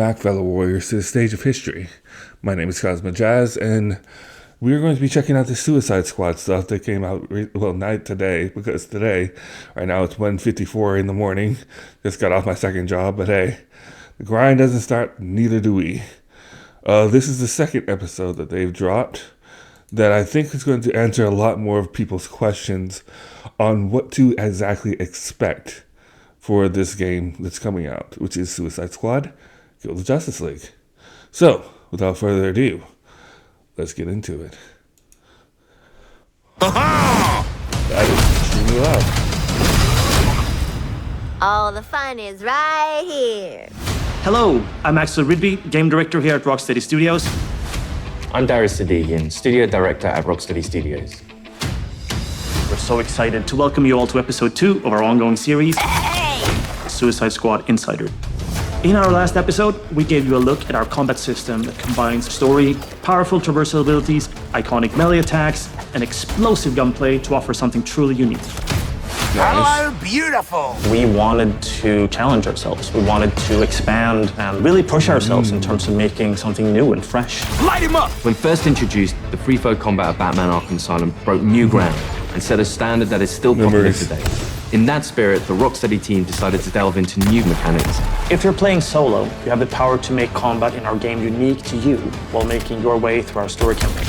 back, fellow warriors, to the stage of history. My name is Cosmo Jazz, and we're going to be checking out the Suicide Squad stuff that came out, night today, because today, right now it's 1:54 in the morning. Just got off my second job, but hey, the grind doesn't start, neither do we. This is the second episode that they've dropped that I think is going to answer a lot more of people's questions on what to exactly expect for this game that's coming out, which is Suicide Squad: Kill the Justice League. So, without further ado, let's get into it. That is extremely loud. All the fun is right here. Hello, I'm Axel Rydby, game director here at Rocksteady Studios. I'm Darius Sadigian, studio director at Rocksteady Studios. We're so excited to welcome you all to episode 2 of our ongoing series, Suicide Squad Insider. In our last episode, we gave you a look at our combat system that combines story, powerful traversal abilities, iconic melee attacks, and explosive gunplay to offer something truly unique. Hello, beautiful! We wanted to challenge ourselves. We wanted to expand and really push ourselves in terms of making something new and fresh. Light him up! When first introduced, the free-flow combat of Batman Arkham Asylum broke new ground and set a standard that is still popular today. In that spirit, the Rocksteady team decided to delve into new mechanics. If you're playing solo, you have the power to make combat in our game unique to you while making your way through our story campaign.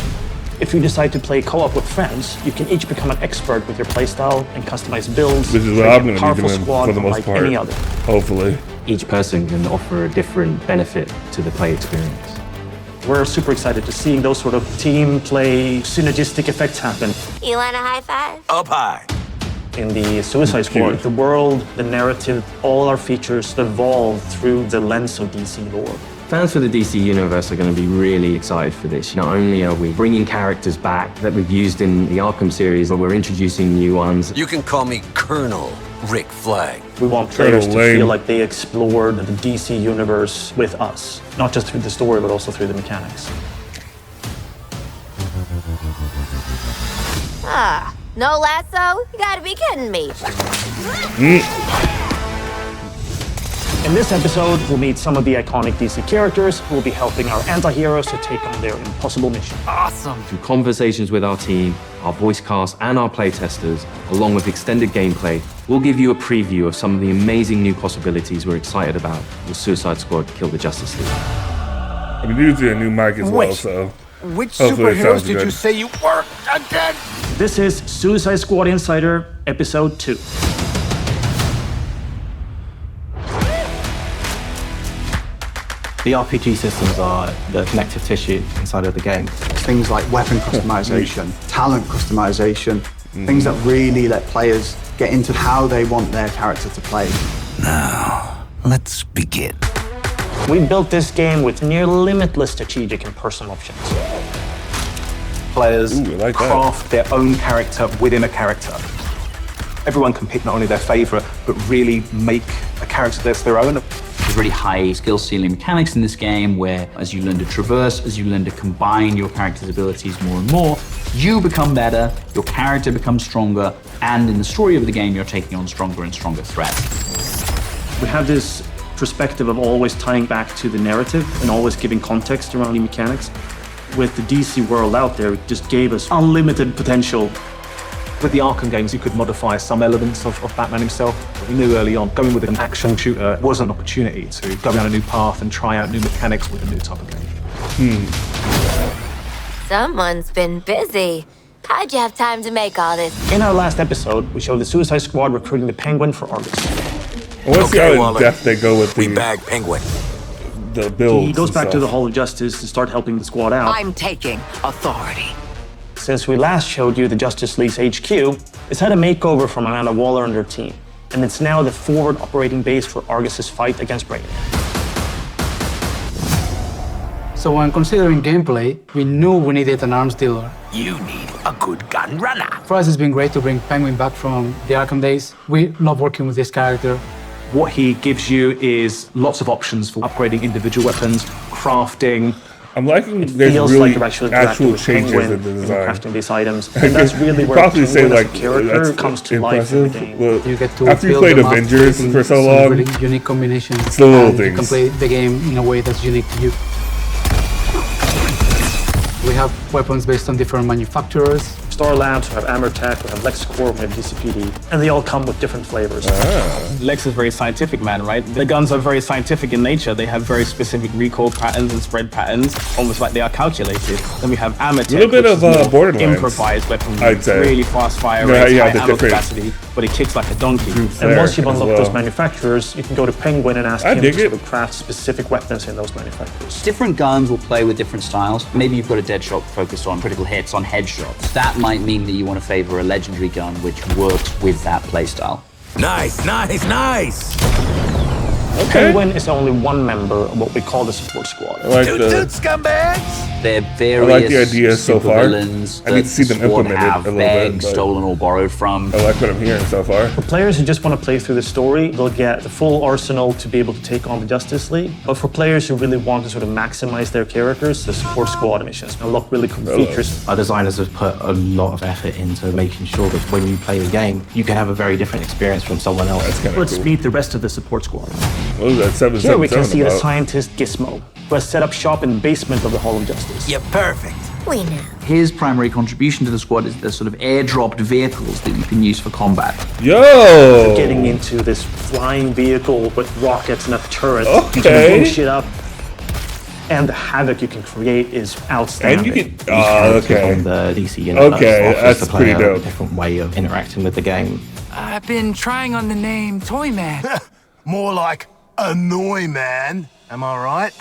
If you decide to play co-op with friends, you can each become an expert with your playstyle and customize builds. Which is what I'm going to be doing squad for the most like part, any other. hopefully. Each person can offer a different benefit to the play experience. We're super excited to see those sort of team play synergistic effects happen. You want a high five? Up high. In the Suicide Squad, the world, the narrative, all our features evolve through the lens of DC lore. Fans for the DC Universe are going to be really excited for this. Not only are we bringing characters back that we've used in the Arkham series, but we're introducing new ones. You can call me Colonel Rick Flag. We want players to feel like they explored the DC Universe with us, not just through the story, but also through the mechanics. No lasso? You gotta be kidding me. In this episode, we'll meet some of the iconic DC characters who will be helping our anti-heroes to take on their impossible mission. Awesome. Through conversations with our team, our voice cast, and our playtesters, along with extended gameplay, we'll give you a preview of some of the amazing new possibilities we're excited about with Suicide Squad: Kill the Justice League. I'm using a new mic as well, Wait. so Which hopefully it superheroes sounds did good. you say you were again? This is Suicide Squad Insider, Episode 2. The RPG systems are the connective tissue inside of the game. Things like weapon customization, talent customization, things that really let players get into how they want their character to play. Now, let's begin. We built this game with near limitless strategic and personal options. Players Ooh, I like that. craft their own character within a character. Everyone can pick not only their favorite, but really make a character that's their own. There's really high skill ceiling mechanics in this game where as you learn to traverse, as you learn to combine your character's abilities more and more, you become better, your character becomes stronger, and in the story of the game, you're taking on stronger and stronger threats. We have this perspective of always tying back to the narrative and always giving context around the mechanics. With the DC world out there, it just gave us unlimited potential. With the Arkham games, you could modify some elements of Batman himself. We knew early on, going with an action shooter was an opportunity to go down a new path and try out new mechanics with a new type of game. Someone's been busy. How'd you have time to make all this? In our last episode, we showed the Suicide Squad recruiting the Penguin for Argus. I want to see how in Waller. depth they go with We bag Penguin. the builds. He goes and back to stuff. the Hall of Justice to start helping the squad out. I'm taking authority. Since we last showed you the Justice League's HQ, it's had a makeover from Amanda Waller and her team, and it's now the forward operating base for Argus's fight against Brainiac. So when considering gameplay, we knew we needed an arms dealer. You need a good gun runner. For us, it's been great to bring Penguin back from the Arkham days. We love working with this character. What he gives you is lots of options for upgrading individual weapons, crafting, I'm liking It there's feels really like you're actually interacting actual with changes Penguin in the design. crafting these items. And that's really where Probably say Penguin as a like character that's comes to life in the impressive. game. Well, You get to after you build played them up, Avengers creating for so some long, really unique combinations. it's the little and you can things. play the game in a way that's unique to you. We have weapons based on different manufacturers. Star Labs, we have Amertech, we have LexCorp, we have DCPD, and they all come with different flavors. Lex is very scientific, man, right? The guns are very scientific in nature. They have very specific recoil patterns and spread patterns, almost like they are calculated. Then we have Amertech, Little bit which of, is more Borderlands, improvised weapon, I'd say. really fast fire Yeah, rates, yeah, high the ammo different capacity, but it kicks like a donkey. And once you've as unlocked well. those manufacturers, you can go to Penguin and ask I him dig to sort it. of craft specific weapons in those manufacturers. Different guns will play with different styles. Maybe you've got a Deadshot focused on critical hits, on headshots. That might mean that you want to favor a legendary gun which works with that playstyle. Nice, nice, nice. Penguin is only one member of what we call the support squad. I like Toot the toot, scumbags. They're I various like the idea so far. supervillains I need to see that them the squad implemented have a little bit, begged, but- stolen, or borrowed from. I like what I'm hearing so far. For players who just want to play through the story, they'll get the full arsenal to be able to take on the Justice League. But for players who really want to sort of maximize their characters, the support squad missions unlock really cool features. Our designers have put a lot of effort into making sure that when you play the game, you can have a very different experience from someone else. That's kind of Let's cool. meet the rest of the support squad. What was that? Here we can 777 see the about? scientist Gizmo, who has set up shop in the basement of the Hall of Justice. You're perfect. We know. His primary contribution to the squad is the sort of airdropped vehicles that you can use for combat. Yo! Getting into this flying vehicle with rockets and a turret to Okay. blow shit up. And the havoc you can create is outstanding. And you can. Oh, okay. From the DC universe Okay, offers that's the player pretty dope. a different way of interacting with the game. I've been trying on the name Toyman. More like annoy man. Am I right?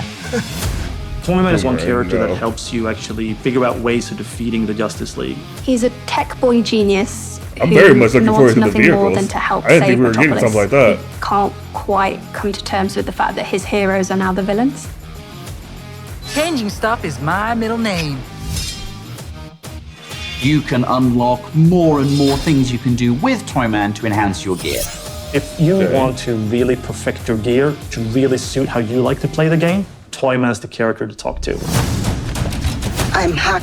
Toyman is one Right, character no. that helps you actually figure out ways of defeating the Justice League. He's a tech boy genius. I'm who very much looking forward wants to the nothing more vehicles. than to help I didn't save think we were getting Metropolis. something like that. He can't quite come to terms with the fact that his heroes are now the villains. Changing stuff is my middle name. You can unlock more and more things you can do with Toyman to enhance your gear. If you want to really perfect your gear to really suit how you like to play the game, Toyman's the character to talk to. I'm Hack.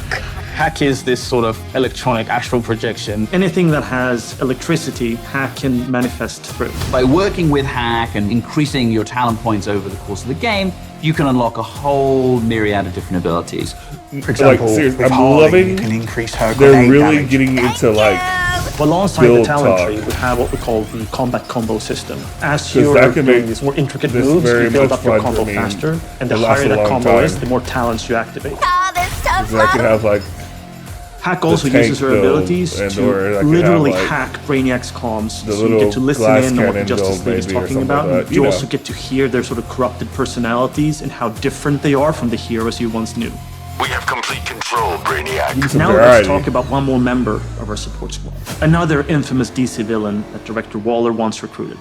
Hack is this sort of electronic astral projection. Anything that has electricity, Hack can manifest through. By working with Hack and increasing your talent points over the course of the game, you can unlock a whole myriad of different abilities. For example, like, seriously, with I'm Harley, loving. you can increase her They're grenade really damage. getting into like. But alongside the build talent talk. tree, we have what we call the combat combo system. As 'Cause you're that can doing make these more intricate this moves, very you build much up your fun combo for me. faster. And the It lasts higher a that long combo is, time. the more talents you activate. Oh, this stuff's I can have like. Hack also tank uses her build, abilities and to or I can literally have, like, hack Brainiac's comms. the So you little get to listen glass in on what the cannon Justice build League is maybe or talking something about. like that, You you also know. get to hear their sort of corrupted personalities and how different they are from the heroes you once knew. We have complete control, Brainiac. Now variety. let's talk about one more member of our support squad. Another infamous DC villain that Director Waller once recruited.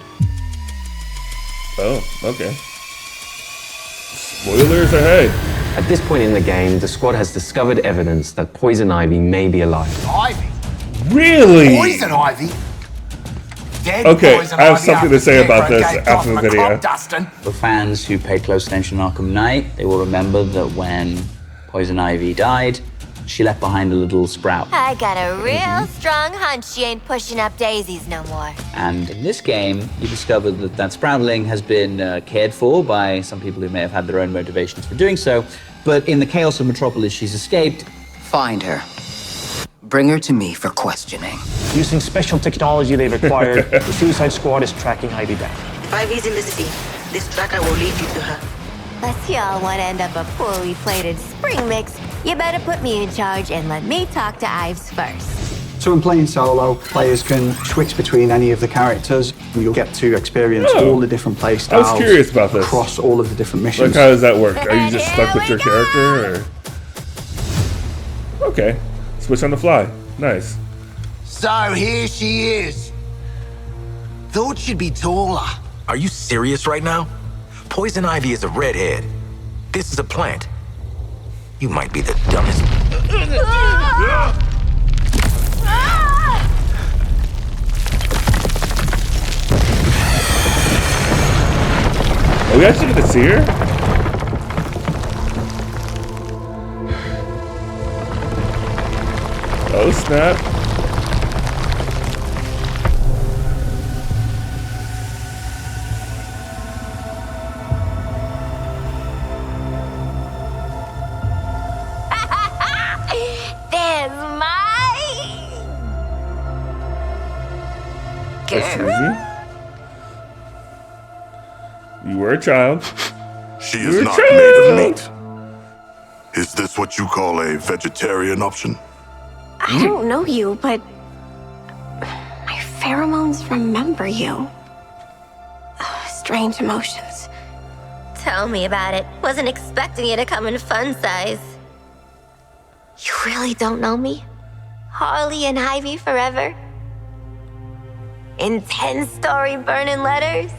Oh, okay. Spoilers ahead. At this point in the game, the squad has discovered evidence that Poison Ivy may be alive. Ivy. Really? Poison Ivy. Dead Okay, Poison I have Ivy something to after say about Scarecrow this gave after the Gotham a video. crop dusting. For fans who pay close attention to Arkham Knight, they will remember that when Poison Ivy died, she left behind a little sprout. I got a real strong hunch she ain't pushing up daisies no more. And in this game, you discover that that sproutling has been cared for by some people who may have had their own motivations for doing so. But in the chaos of Metropolis, she's escaped. Find her. Bring her to me for questioning. Using special technology they've acquired, the Suicide Squad is tracking Ivy down. If Ivy's in the city, this tracker will lead you to her. Unless y'all want to end up a poorly plated spring mix, you better put me in charge and let me talk to Ives first. So in playing solo, players can switch between any of the characters. You'll get to experience Oh. all the different play I styles. was curious about this. Across all of the different missions. Like, how does that work? Are you just stuck with your character, or? Okay, switch on the fly. Nice. So here she is. Thought she'd be taller. Are you serious right now? Poison Ivy is a redhead. This is a plant. You might be the dumbest. Are we actually gonna see her? Oh snap. There's my Excuse me? You were a child. She You is were a not child. made of meat. Is this what you call a vegetarian option? I don't know you, but my pheromones remember you. Strange emotions. Tell me about it. Wasn't expecting you to come in fun size. You really don't know me? Harley and Ivy forever? In 10-story burning letters?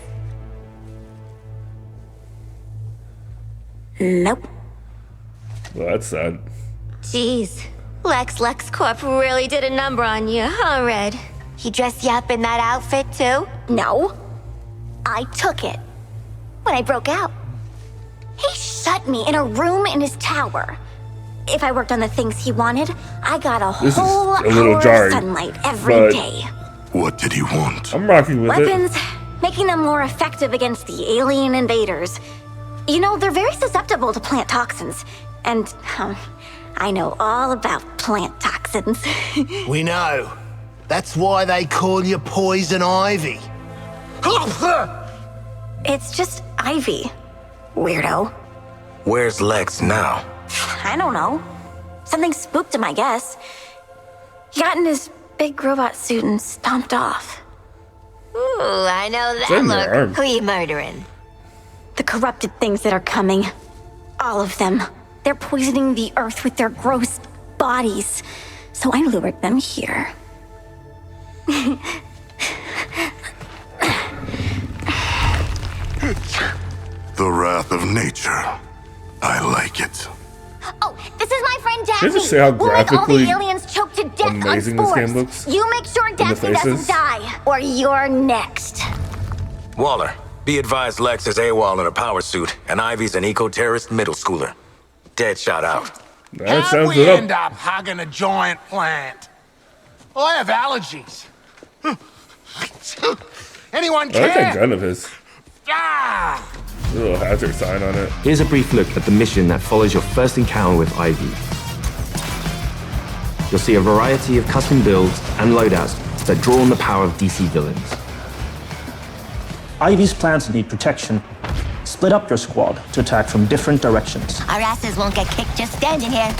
Nope. Well, that's sad. Jeez. LexCorp really did a number on you, huh, Red? He dressed you up in that outfit, too? No. I took it. When I broke out. He shut me in a room in his tower. If I worked on the things he wanted, I got a This is whole a little hour jarring, of sunlight every but- day. What did he want? I'm rocking with Weapons, making them more effective against the alien invaders. You know, they're very susceptible to plant toxins. And I know all about plant toxins. We know. That's why they call you Poison Ivy. It's just Ivy, weirdo. Where's Lex now? I don't know. Something spooked him, I guess. He got in his big robot suit and stomped off. Ooh, I know that Send your look. arm. Who you murdering? The corrupted things that are coming. All of them. They're poisoning the earth with their gross bodies. So I lured them here. The wrath of nature. I like it. Oh, this is my friend Daphne. Can you just say how We'll make all the graphically aliens choke to death on amazing this game spores. looks You make sure in the Daphne doesn't faces? die, or you're next. Waller, be advised Lex is AWOL in a power suit, and Ivy's an eco-terrorist middle schooler. Dead shot out. That How'd sounds we it end up hugging a giant plant? I have allergies. Anyone I like that care? gun of his. Ah! A little hazard sign on it. Here's a brief look at the mission that follows your first encounter with Ivy. You'll see a variety of custom builds and loadouts that draw on the power of DC villains. Ivy's plans need protection. Split up your squad to attack from different directions. Our asses won't get kicked just standing here.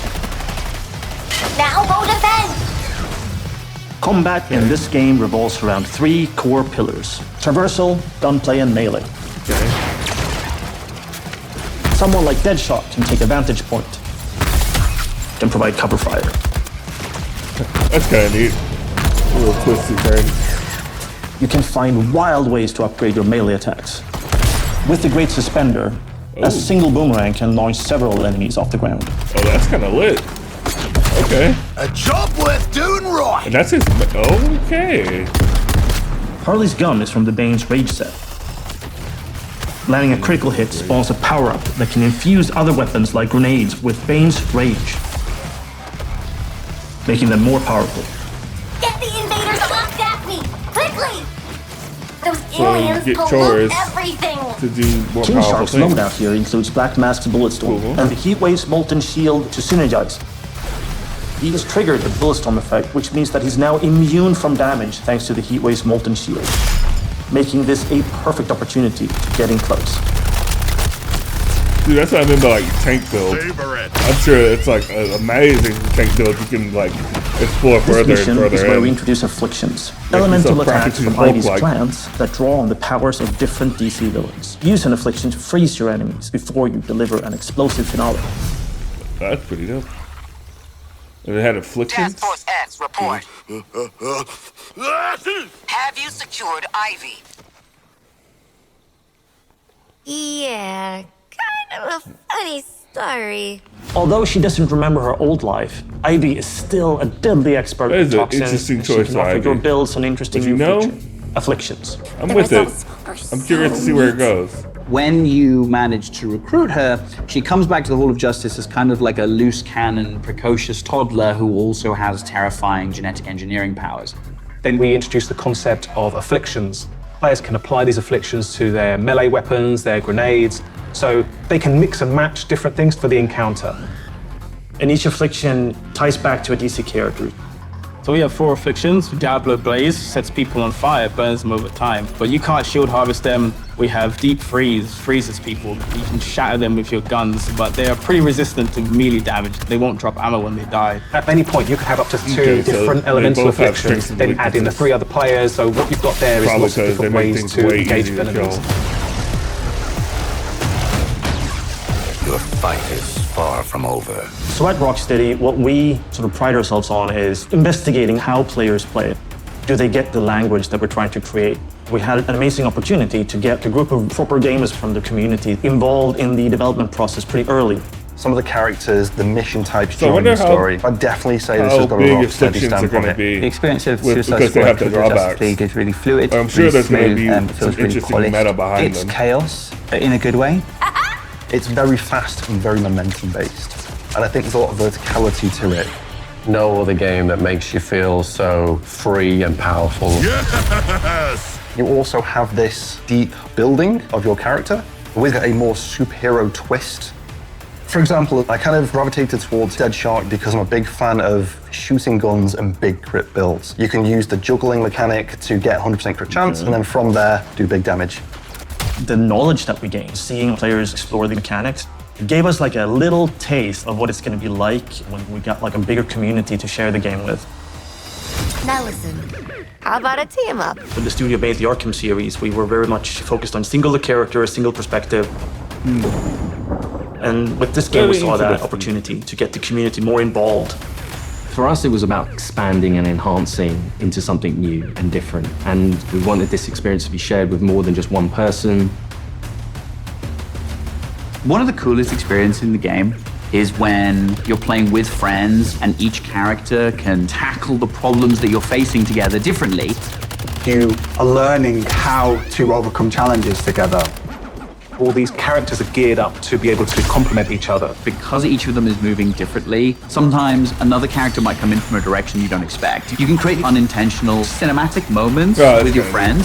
Now go defend! Combat in this game revolves around 3 core pillars: traversal, gunplay, and melee. Someone like Deadshot can take a vantage point, can provide cover fire. That's kind of neat. A little twisty turn. You can find wild ways to upgrade your melee attacks. With the Great Suspender, a single boomerang can launch several enemies off the ground. Oh, that's kind of lit. Okay. A job worth doing right. And that's his. Okay. Harley's gun is from the Bane's Rage set. Landing a critical hit spawns a power-up that can infuse other weapons like grenades with Bane's Rage, making them more powerful. Get the invaders off Daphne! Quickly! Those So aliens get pollute chores everything! to do more King powerful Shark's things. loadout here includes Black Mask's Bulletstorm and the Heatwave's Molten Shield to synergize. He has triggered the Bulletstorm effect, which means that he's now immune from damage thanks to the Heatwave's Molten Shield, making this a perfect opportunity to get in close. Dude, that's what I mean by like tank build. I'm sure it's like an amazing tank build. You can like explore This further and mission further. is where we in. introduce Afflictions, Make elemental yourself attacks practically from Hulk Ivy's like. plans that draw on the powers of different DC villains. Use an Affliction to freeze your enemies before you deliver an explosive finale. That's pretty dope. And it had afflictions. Task Force X, report. Have you secured Ivy? Yeah, kind of a funny story. Although she doesn't remember her old life, Ivy is still a deadly expert That is with an toxins. interesting and choice She can for offer Ivy. your builds an interesting Did you new know? future. Afflictions. I'm with it. I'm curious to see where it goes. When you manage to recruit her, she comes back to the Hall of Justice as kind of like a loose cannon, precocious toddler who also has terrifying genetic engineering powers. Then we introduce the concept of afflictions. Players can apply these afflictions to their melee weapons, their grenades, so they can mix and match different things for the encounter. And each affliction ties back to a DC character. So we have 4 afflictions. Diablo Blaze sets people on fire, burns them over time. But you can't shield harvest them. We have Deep Freeze, freezes people. You can shatter them with your guns, but they are pretty resistant to melee damage. They won't drop ammo when they die. At any point, you can have up to 2 different elemental afflictions, then add in the 3 other players, so what you've got there is lots of different ways to engage with enemies. Your fight is far from over. So at Rocksteady, what we sort of pride ourselves on is investigating how players play. Do they get the language that we're trying to create? We had an amazing opportunity to get a group of proper gamers from the community involved in the development process pretty early. Some of the characters, the mission types So I during wonder the how- story, I'd definitely say this how has got a big Rocksteady afflictions are stamp going on to it. be. The experience of with- Suicide because they Squad have the through the Justice drawbacks. League is really fluid. I'm sure really there's going to smooth, be and feels some really interesting polished. meta behind It's them. chaos in a good way. It's very fast and very momentum based. And I think there's a lot of verticality to it. No other game that makes you feel so free and powerful. Yes! You also have this deep building of your character with a more superhero twist. For example, I kind of gravitated towards Dead Shark because I'm a big fan of shooting guns and big crit builds. You can use the juggling mechanic to get 100% crit chance, and then from there, do big damage. The knowledge that we gained, seeing players explore the mechanics, it gave us like a little taste of what it's going to be like when we got like a bigger community to share the game with. Now listen, how about a team up? When the studio made the Arkham series, we were very much focused on single character, single perspective. And with this game, we Very saw that interesting. opportunity to get the community more involved. For us, it was about expanding and enhancing into something new and different. And we wanted this experience to be shared with more than just one person. One of the coolest experiences in the game is when you're playing with friends and each character can tackle the problems that you're facing together differently. You are learning how to overcome challenges together. All these characters are geared up to be able to complement each other. Because each of them is moving differently, sometimes another character might come in from a direction you don't expect. You can create unintentional cinematic moments with your friends.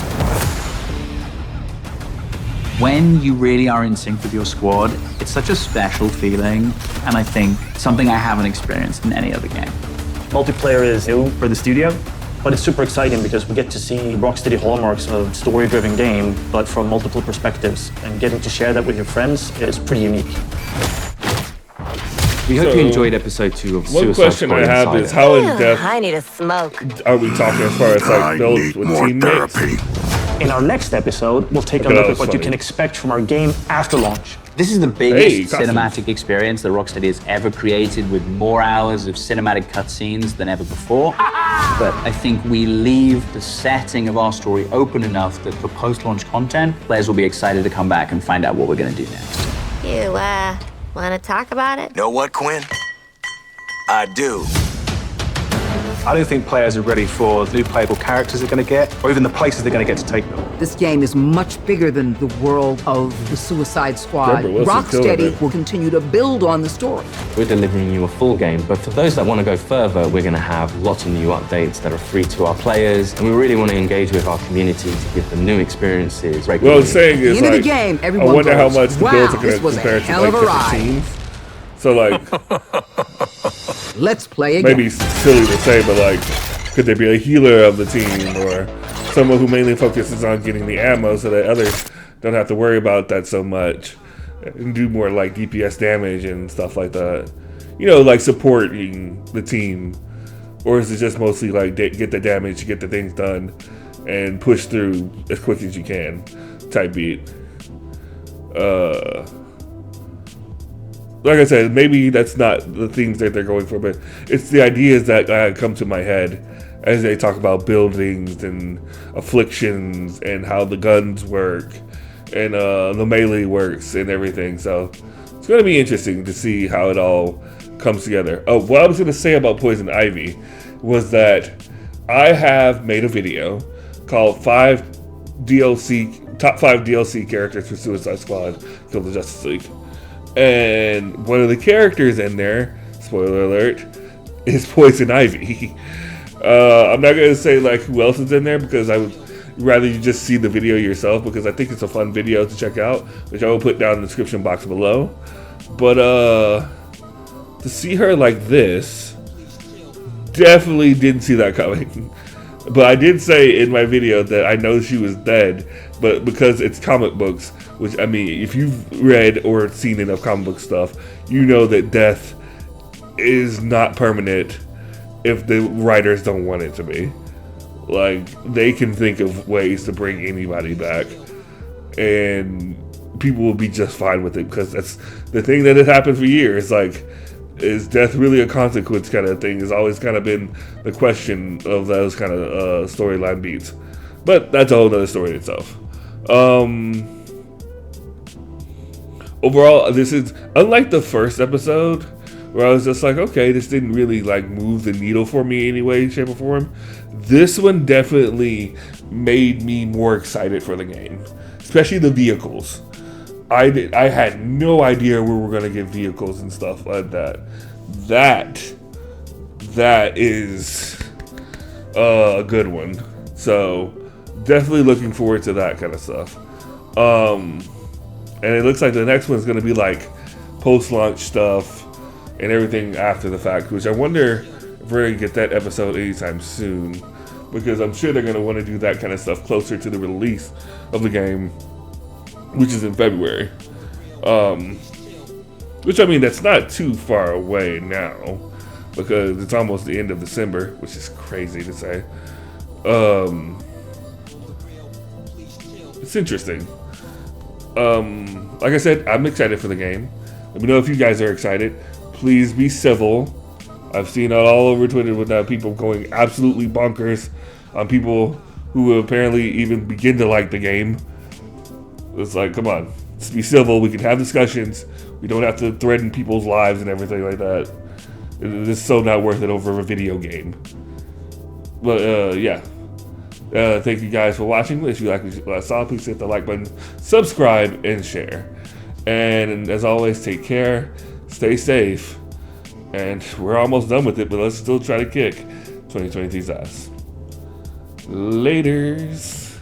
When you really are in sync with your squad, it's such a special feeling, and I think something I haven't experienced in any other game. Multiplayer is new for the studio, but it's super exciting because we get to see Rocksteady hallmarks of story-driven game, but from multiple perspectives, and getting to share that with your friends is pretty unique. We hope So, you enjoyed episode 2 of One Suicide question Squad I have Insider. is how in depth I need a smoke. are we talking as far as like builds with teammates? In our next episode, we'll take a Okay, look that at was what you funny. can expect from our game after launch. This is the biggest Hey, cutscenes. cinematic experience that Rocksteady has ever created, with more hours of cinematic cutscenes than ever before. But I think we leave the setting of our story open enough that for post-launch content, players will be excited to come back and find out what we're going to do next. You, wanna talk about it? Know what, Quinn? I do. I don't think players are ready for the new playable characters they're going to get, or even the places they're going to get to take them. This game is much bigger than the world of the Suicide Squad. Deborah Wilson killing Rocksteady it. will continue to build on the story. We're delivering you a full game, but for those that want to go further, we're going to have lots of new updates that are free to our players, and we really want to engage with our community to give them new experiences What I regularly. was saying At the is end of like, the game, I everyone wonder how goes, much the "Wow, builds are going this to was a compare to hell like of a different ride." teams. So like, Let's play again. maybe silly to say, but like, could there be a healer of the team or someone who mainly focuses on getting the ammo so that others don't have to worry about that so much and do more like DPS damage and stuff like that? You know, like supporting the team. Or is it just mostly like get the damage, get the things done, and push through as quick as you can type beat? Like I said, maybe that's not the things that they're going for, but it's the ideas that come to my head as they talk about buildings and afflictions and how the guns work and the melee works and everything. So it's going to be interesting to see how it all comes together. Oh, what I was going to say about Poison Ivy was that I have made a video called 5 DLC top 5 DLC characters for Suicide Squad: Kill the Justice League. And one of the characters in there, spoiler alert, is Poison Ivy. I'm not gonna say like who else is in there because I would rather you just see the video yourself, because I think it's a fun video to check out, which I will put down in the description box below. But to see her like this, definitely didn't see that coming. But I did say in my video that I know she was dead, but because it's comic books, which, I mean, if you've read or seen enough comic book stuff, you know that death is not permanent if the writers don't want it to be. Like, they can think of ways to bring anybody back, and people will be just fine with it, because that's the thing that has happened for years. Like, is death really a consequence kind of thing has always kind of been the question of those kind of storyline beats. But that's a whole nother story in itself. Overall, this is unlike the first episode, where I was just like, okay, this didn't really like move the needle for me in any way, shape, or form. This one definitely made me more excited for the game, especially the vehicles. I had no idea we were gonna get vehicles and stuff like that. That is a good one. So definitely looking forward to that kind of stuff. And it looks like the next one's gonna be like post-launch stuff and everything after the fact, which I wonder if we're gonna get that episode anytime soon, because I'm sure they're gonna want to do that kind of stuff closer to the release of the game, which is in February. Which, I mean, that's not too far away now, because it's almost the end of December, which is crazy to say. It's interesting. Like I said, I'm excited for the game. Let me know if you guys are excited. Please be civil. I've seen it all over Twitter with people going absolutely bonkers on people who apparently even begin to like the game. It's like, come on, let's be civil. We can have discussions. We don't have to threaten people's lives and everything like that. It's so not worth it over a video game. But yeah. Thank you guys for watching. If you like what I saw, please hit the like button, subscribe, and share. And as always, take care, stay safe, and we're almost done with it, but let's still try to kick 2023's ass. Laters.